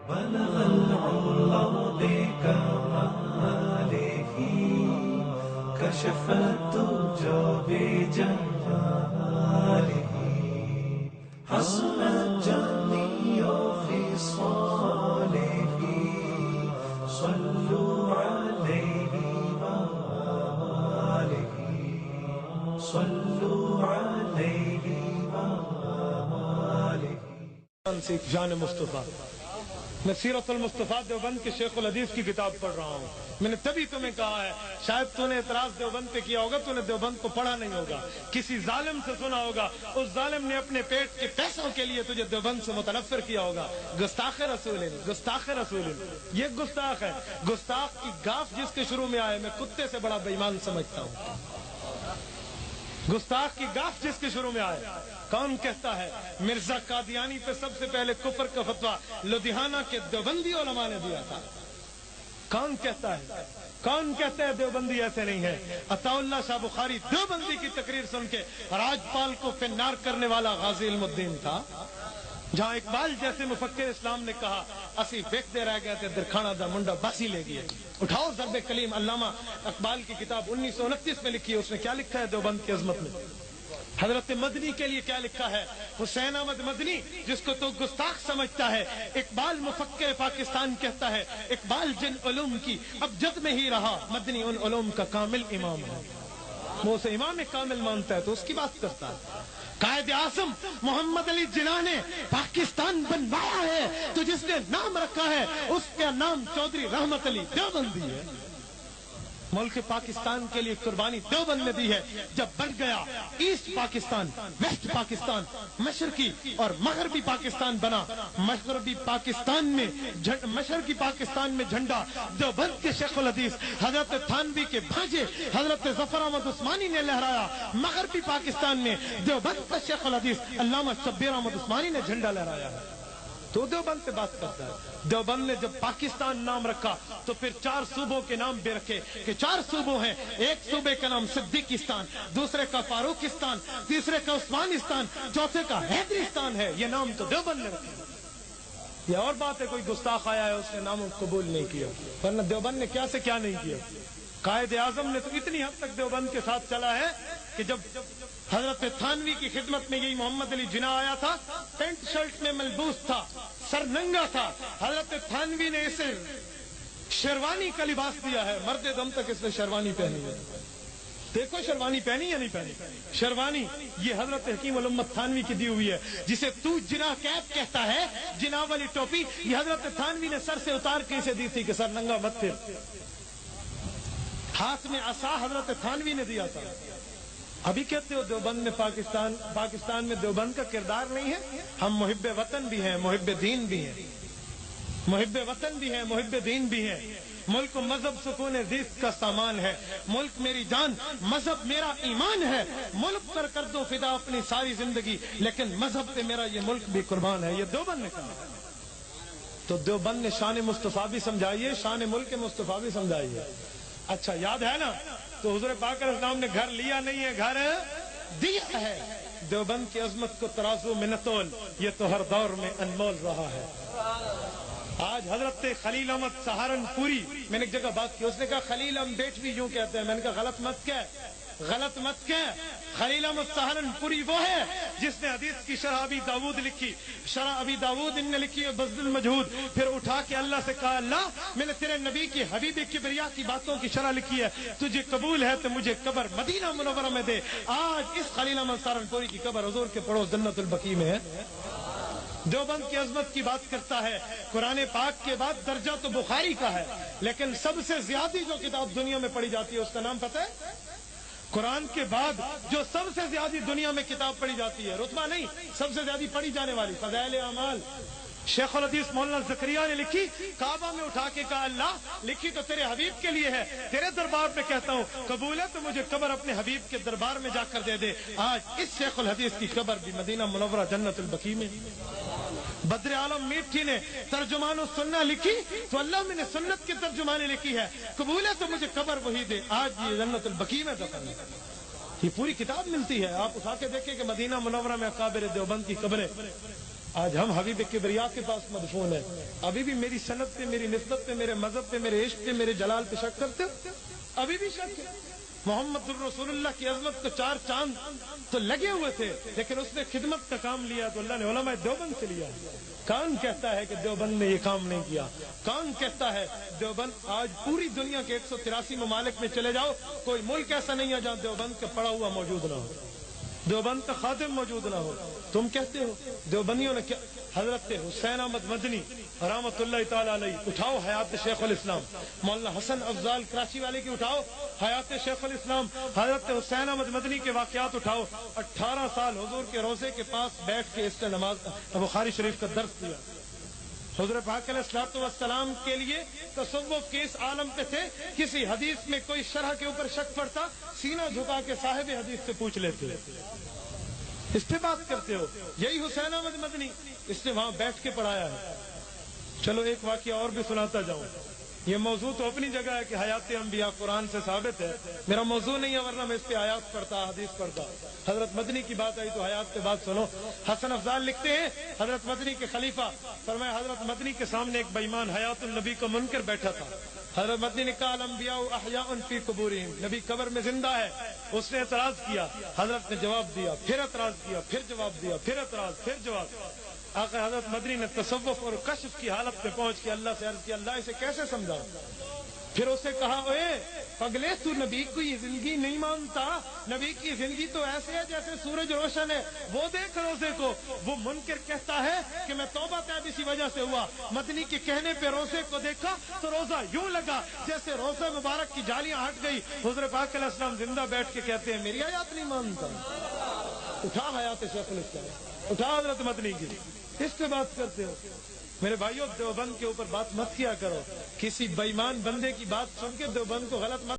بلغ العلا بكماله كشف الدجى بجماله حسن الجميع في صالح صلوا عليه وآله صلوا عليه وآله جان مصطفیٰ میں سیرت المصطفیٰ دیوبند کے شیخ الحدیث کی کتاب پڑھ رہا ہوں. میں نے تبھی تمہیں کہا ہے شاید تو نے اعتراض دیوبند پہ کیا ہوگا, تو نے دیوبند کو پڑھا نہیں ہوگا, کسی ظالم سے سنا ہوگا, اس ظالم نے اپنے پیٹ کے پیسوں کے لیے تجھے دیوبند سے متنفر کیا ہوگا. گستاخ رسول, گستاخ رسول, یہ گستاخ ہے. گستاخ کی گاف جس کے شروع میں آئے میں کتے سے بڑا بے ایمان سمجھتا ہوں. گستاخ کی گاف جس کے شروع میں آئے. کون کہتا ہے مرزا قادیانی پہ سب سے پہلے کفر کا فتویٰ لدھیانہ کے دیوبندی علماء نے دیا تھا؟ کون کہتا ہے, کون کہتا ہے دیوبندی ایسے نہیں ہے؟ عطا اللہ شاہ بخاری دیوبندی کی تقریر سن کے راجپال کو فنار کرنے والا غازی علم الدین تھا. جہاں اقبال جیسے مفکر اسلام نے کہا اسی بیکتے رہ گئے تھے درخانہ دا منڈا باسی لے گئے. اٹھاؤ ضرب کلیم. علامہ اقبال کی کتاب 1929 میں لکھی ہے, اس نے کیا لکھا ہے دیوبند کی عظمت میں؟ حضرت مدنی کے لیے کیا لکھا ہے؟ حسین احمد مدنی جس کو تو گستاخ سمجھتا ہے, اقبال مفکر پاکستان کہتا ہے اقبال جن علوم کی اب جد میں ہی رہا, مدنی ان علوم کا کامل امام ہے. وہ اسے امام کامل مانتا ہے تو اس کی بات کرتا ہے. قائد اعظم محمد علی جناح نے پاکستان بنوایا ہے تو جس نے نام رکھا ہے اس کا نام چودھری رحمت علی دیوبندی ہے. ملک پاکستان کے لیے قربانی دیوبند نے دی ہے. جب بن گیا ایسٹ پاکستان, ویسٹ پاکستان, مشرقی اور مغربی پاکستان بنا, مغربی پاکستان میں مشرقی پاکستان میں جھنڈا دیوبند کے شیخ الحدیث حضرت تھانوی کے بھانجے حضرت ظفر احمد عثمانی نے لہرایا. مغربی پاکستان میں دیوبند کا شیخ الحدیث علامہ شبیر احمد عثمانی نے جھنڈا لہرایا. تو دیوبند سے بات کرتا ہے. دیوبند نے جب پاکستان نام رکھا تو پھر 4 صوبوں کے نام بھی رکھے کہ 4 صوبوں ہیں. ایک صوبے کا نام صدیقستان, دوسرے کا فاروقستان, تیسرے کا عثمانستان, چوتھے کا حیدریستان ہے. یہ نام تو دیوبند نے رکھے. یہ اور بات ہے کوئی گستاخ آیا ہے اس نے نام قبول نہیں کیا, ورنہ دیوبند نے کیا سے کیا نہیں کیا. قائد اعظم نے تو اتنی حد تک دیوبند کے ساتھ چلا ہے کہ جب حضرت تھانوی کی خدمت میں یہی محمد علی جناح آیا تھا, پینٹ شرٹ میں ملبوس تھا, سر ننگا تھا. حضرت تھانوی نے اسے شیروانی کا لباس دیا ہے, مرد دم تک اس نے شیروانی پہنی ہے. دیکھو شیروانی پہنی یا نہیں پہنی؟ شیروانی یہ حضرت حکیم الامت تھانوی کی دی ہوئی ہے. جسے تو جناح کیپ کہتا ہے, جناح والی ٹوپی, یہ حضرت تھانوی نے سر سے اتار کے اسے دی تھی کہ سر ننگا مت پھر. ہاتھ میں عصا حضرت تھانوی نے دیا تھا. ابھی کہتے ہو دیوبند میں پاکستان میں دیوبند کا کردار نہیں ہے. ہم محب وطن بھی ہیں, محب دین بھی ہیں, محب وطن بھی ہیں, محب دین بھی ہیں. ملک و مذہب سکون رزق کا سامان ہے. ملک میری جان, مذہب میرا ایمان ہے. ملک پر کر دو فدا اپنی ساری زندگی, لیکن مذہب پہ میرا یہ ملک بھی قربان ہے. یہ دیوبند نے کہا. تو دیوبند نے شان مصطفیٰ بھی سمجھائی ہے, شان ملک مصطفیٰ بھی سمجھائی ہے. اچھا یاد ہے نا, تو حضور پاک علیہ السلام نے گھر لیا نہیں ہے, گھر دیا ہے. دیوبند کی عظمت کو ترازو میں نہ تول, یہ تو ہر دور میں انمول رہا ہے. آج حضرت خلیل احمد سہارنپوری, میں نے ایک جگہ بات کی, اس نے کہا خلیل ہم بیٹ بھی یوں کہتے ہیں. میں نے کہا غلط مت کہہ, غلط مت کہہ. خلیل احمد سہارنپوری وہ ہے جس نے حدیث کی شرح ابی داود لکھی. شرح ابی داود ان نے لکھی ہے بذل المجہود. پھر اٹھا کے اللہ سے کہا اللہ میں نے تیرے نبی کی حبیب کبریا کی باتوں کی شرح لکھی ہے, تجھے قبول ہے تو مجھے قبر مدینہ منورہ میں دے. آج اس خلیل احمد سہارنپوری کی قبر حضور کے پڑوس جنت البقیع میں ہے. دیوبند کی عظمت کی بات کرتا ہے. قرآن پاک کے بعد درجہ تو بخاری کا ہے, لیکن سب سے زیادہ جو کتاب دنیا میں پڑھی جاتی ہے اس کا نام پتہ ہے؟ قرآن کے بعد جو سب سے زیادہ دنیا میں کتاب پڑھی جاتی ہے, رتبہ نہیں, سب سے زیادہ پڑھی جانے والی فضائل اعمال. شیخ الحدیث مولانا زکریا نے لکھی, کعبہ میں اٹھا کے کہا اللہ لکھی تو تیرے حبیب کے لیے ہے, تیرے دربار میں کہتا ہوں قبول ہے تو مجھے قبر اپنے حبیب کے دربار میں جا کر دے دے. آج اس شیخ الحدیث کی قبر بھی مدینہ منورہ جنت البقیع میں. بدر عالم میٹھی نے ترجمان السنہ لکھی تو اللہ میں نے سنت کی ترجمانی لکھی ہے, قبول ہے تو مجھے قبر وہی دے. آج یہ جنت البقیع میں دفن ہے. یہ پوری کتاب ملتی ہے, آپ اٹھا کے دیکھیں کہ مدینہ منورہ میں اکابر دیوبند کی قبریں آج ہم حبیب کبریا کے پاس مدفون ہیں، ابھی بھی میری سنت پہ، میری نسبت پہ، میرے مذہب پہ، میرے عشق پہ، میرے جلال پہ شک کرتے ہو؟ ابھی بھی شک ہے؟ محمد الرسول اللہ کی عظمت کو 4 چاند تو لگے ہوئے تھے، لیکن اس نے خدمت کا کام لیا تو اللہ نے علماء دیوبند سے لیا۔ کون کہتا ہے کہ دیوبند نے یہ کام نہیں کیا؟ کون کہتا ہے دیوبند؟ آج پوری دنیا کے 183 ممالک میں چلے جاؤ، کوئی ملک ایسا نہیں ہے جہاں دیوبند کا پڑا ہوا موجود نہ ہو، دیوبند کا خادم موجود نہ ہو۔ تم کہتے ہو دیوبندیوں نے کیا؟ حضرت حسین احمد مدنی رحمۃ اللہ تعالی علیہ، اٹھاؤ حیات شیخ الاسلام۔ مولانا حسن افضال کراچی والے کی اٹھاؤ حیات شیخ الاسلام۔ حضرت حسین احمد مدنی کے واقعات اٹھاؤ، 18 سال حضور کے روضے کے پاس بیٹھ کے اس نے نماز بخاری شریف کا درس دیا۔ حضور پاک علیہ الصلوۃ والسلام کے لیے تصوف کے اس عالم پہ تھے، کسی حدیث میں کوئی شرح کے اوپر شک پڑتا، سینہ جھکا کے صاحب حدیث سے پوچھ لیتے۔ اس پہ بات کرتے ہو؟ یہی حسین احمد مدنی، اس نے وہاں بیٹھ کے پڑھایا ہے۔ چلو ایک واقعہ اور بھی سناتا جاؤں۔ یہ موضوع تو اپنی جگہ ہے کہ حیات انبیاء قرآن سے ثابت ہے، میرا موضوع نہیں ہے، ورنہ میں اس پہ آیات پڑھتا، حدیث پڑھتا۔ حضرت مدنی کی بات آئی تو حیات پہ بات سنو۔ حسن افضال لکھتے ہیں حضرت مدنی کے خلیفہ، فرمایا حضرت مدنی کے سامنے ایک بے ایمان حیات النبی کا منکر بیٹھا تھا۔ حضرت مدنی نے کہا الانبیاء احیاء فی قبورہم، نبی قبر میں زندہ ہے۔ اس نے اعتراض کیا، حضرت نے جواب دیا، پھر اعتراض کیا، پھر جواب دیا، پھر اعتراض، پھر جواب۔ آقا حضرت مدنی نے تصوف اور کشف کی حالت پہ پہنچ کے اللہ سے عرض کیا، اللہ اسے کیسے سمجھاؤں؟ پھر اسے کہا اے پگلے، تو نبی کو یہ زندگی نہیں مانتا؟ نبی کی زندگی تو ایسے ہے جیسے سورج روشن ہے، وہ دیکھ روزے کو۔ وہ منکر کہتا ہے کہ میں توبہ طیب اسی وجہ سے ہوا، مدنی کے کہنے پہ روزے کو دیکھا تو روزہ یوں لگا جیسے روزہ مبارک کی جالیاں ہٹ گئی۔ حضور پاک علیہ السلام زندہ بیٹھ کے کہتے ہیں میری آیات نہیں مانتا؟ اٹھا حیات شیخ الاسلام، اٹھا حضرت مدنی کی، اس پہ بات کرتے ہو؟ میرے بھائیوں، دیوبند کے اوپر بات مت کیا کرو، کسی بے ایمان بندے کی بات سن کے دیوبند کو غلط مت